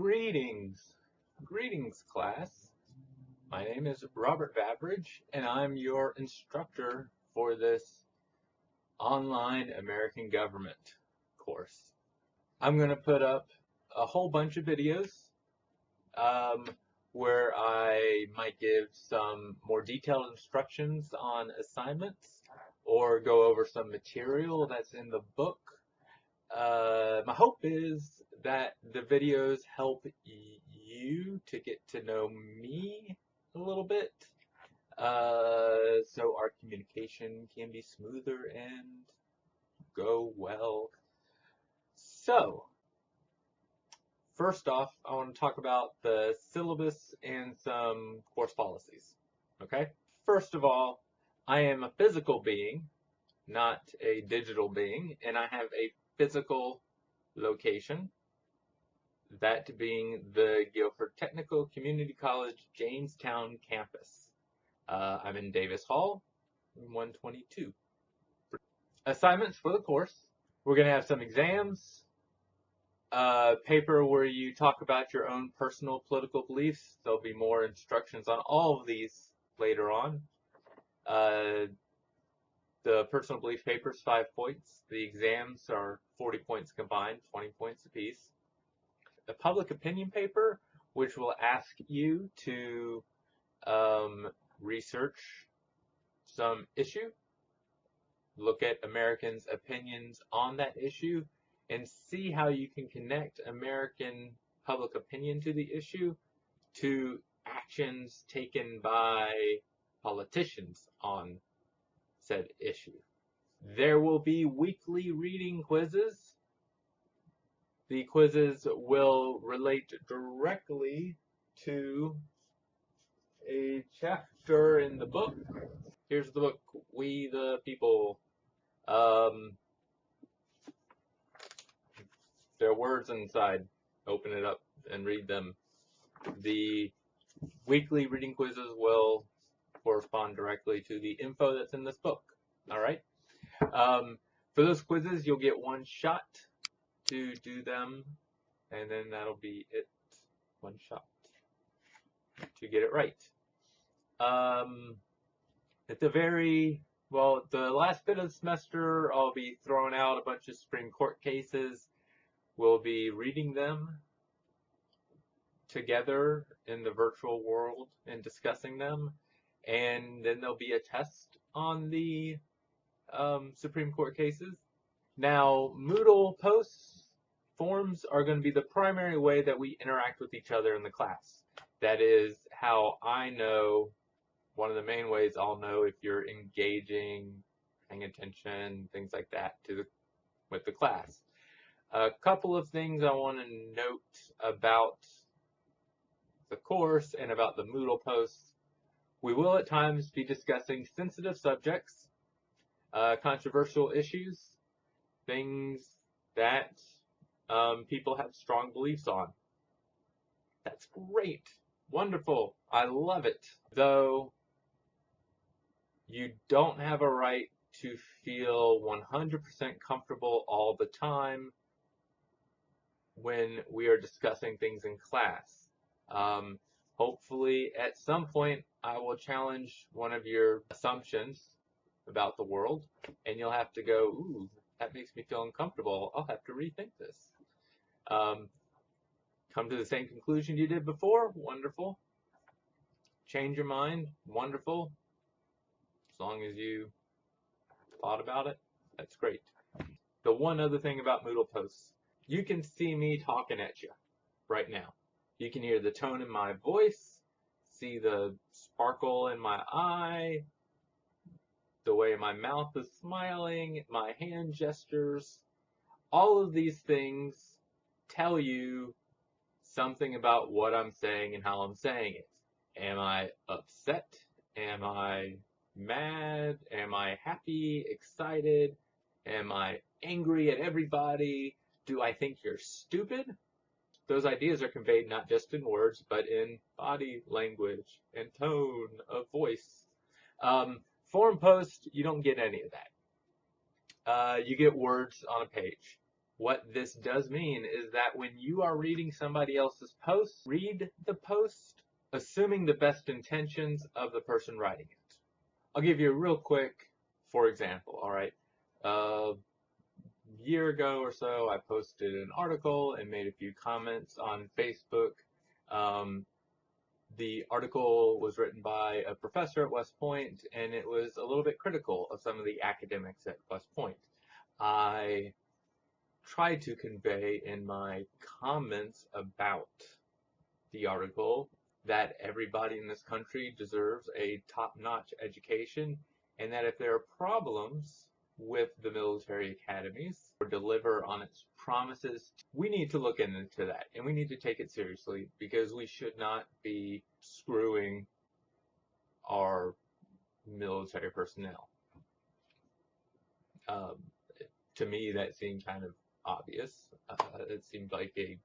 Greetings. Greetings, class. My name is Robert Babridge, and I'm your instructor for this online American government course. I'm going to put up a whole bunch of videos where I might give some more detailed instructions on assignments or go over some material that's in the book. My hope is that the videos help you to get to know me a little bit, so our communication can be smoother and go well. So, first off, I want to talk about the syllabus and some course policies. Okay? First of all, I am a physical being, not a digital being, and I have a physical location, that being the Guilford Technical Community College Jamestown campus. I'm in Davis Hall, 122. Assignments for the course. We're going to have some exams, paper where you talk about your own personal political beliefs. There'll be more instructions on all of these later on. The personal belief paper is 5 points. The exams are 40 points combined, 20 points apiece. A public opinion paper, which will ask you to research some issue, look at Americans' opinions on that issue, and see how you can connect American public opinion to the issue to actions taken by politicians on said issue. There will be weekly reading quizzes. The quizzes will relate directly to a chapter in the book. Here's the book, We the People. There are words inside. Open it up and read them. The weekly reading quizzes will correspond directly to the info that's in this book. All right. For those quizzes, you'll get one shot to do them, and then that'll be it. One shot to get it right. At the last bit of the semester, I'll be throwing out a bunch of Supreme Court cases. We'll be reading them together in the virtual world and discussing them, and then there'll be a test on the Supreme Court cases. Now, Moodle posts, forums are going to be the primary way that we interact with each other in the class. That is how I know, one of the main ways I'll know if you're engaging, paying attention, things like that with the class. A couple of things I want to note about the course and about the Moodle posts. We will at times be discussing sensitive subjects, controversial issues, things that people have strong beliefs on. That's great. Wonderful. I love it. Though you don't have a right to feel 100% comfortable all the time when we are discussing things in class. Hopefully at some point I will challenge one of your assumptions about the world, and you'll have to go, ooh, that makes me feel uncomfortable. I'll have to rethink this. Come to the same conclusion you did before? Wonderful. Change your mind? Wonderful. As long as you thought about it, that's great. The one other thing about Moodle posts, you can see me talking at you right now. You can hear the tone in my voice, see the sparkle in my eye, the way my mouth is smiling, my hand gestures. All of these things tell you something about what I'm saying and how I'm saying it. Am I upset? Am I mad? Am I happy, excited? Am I angry at everybody? Do I think you're stupid? Those ideas are conveyed not just in words, but in body language and tone of voice. Forum post, you don't get any of that. You get words on a page. What this does mean is that when you are reading somebody else's post, read the post assuming the best intentions of the person writing it. I'll give you a real quick, for example, all right? A year ago or so, I posted an article and made a few comments on Facebook. The article was written by a professor at West Point, and it was a little bit critical of some of the academics at West Point. I tried to convey in my comments about the article that everybody in this country deserves a top-notch education, and that if there are problems with the military academies or deliver on its promises, we need to look into that, and we need to take it seriously, because we should not be screwing our military personnel. To me, that seemed kind of obvious. It seemed like a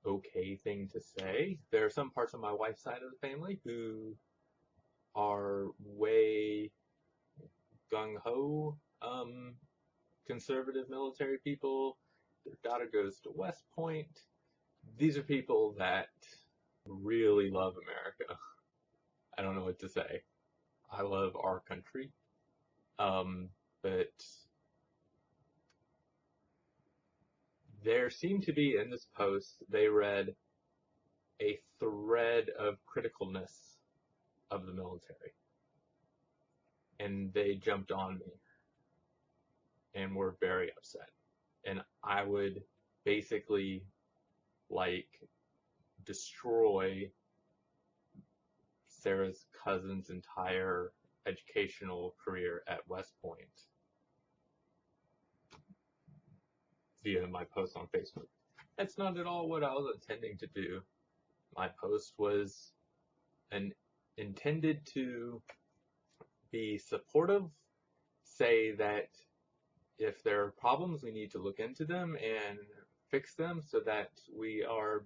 okay thing to say. There are some parts of my wife's side of the family who are way gung-ho, conservative military people. Their daughter goes to West Point. These are people that really love America. I don't know what to say. I love our country. But there seemed to be in this post, they read a thread of criticalness of the military. And they jumped on me and were very upset. And I would basically destroy Sarah's cousin's entire educational career at West Point via my post on Facebook. That's not at all what I was intending to do. My post was intended to be supportive, say that if there are problems, we need to look into them and fix them so that we are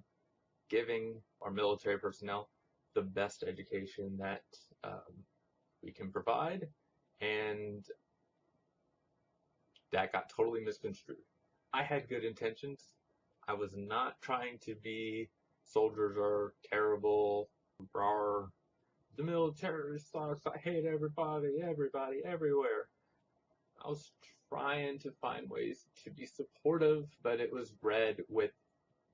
giving our military personnel the best education that we can provide, and that got totally misconstrued. I had good intentions. I was not trying to be soldiers are terrible, rawr, the military sucks, I hate everybody, everywhere. I was trying to find ways to be supportive, but it was read with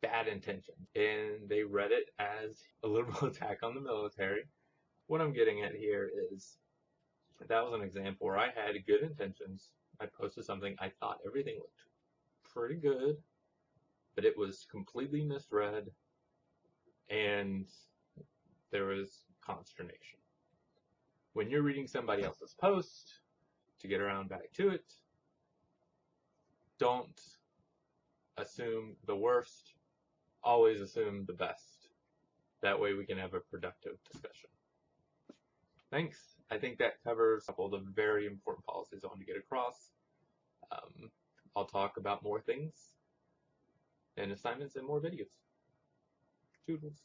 bad intentions, and they read it as a liberal attack on the military. What I'm getting at here is that was an example where I had good intentions. I posted something, I thought everything looked pretty good, but it was completely misread, and there was consternation. When you're reading somebody else's post, to get around back to it, don't assume the worst, always assume the best. That way we can have a productive discussion. Thanks. I think that covers a couple of the very important policies I want to get across. I'll talk about more things and assignments and more videos. Toodles.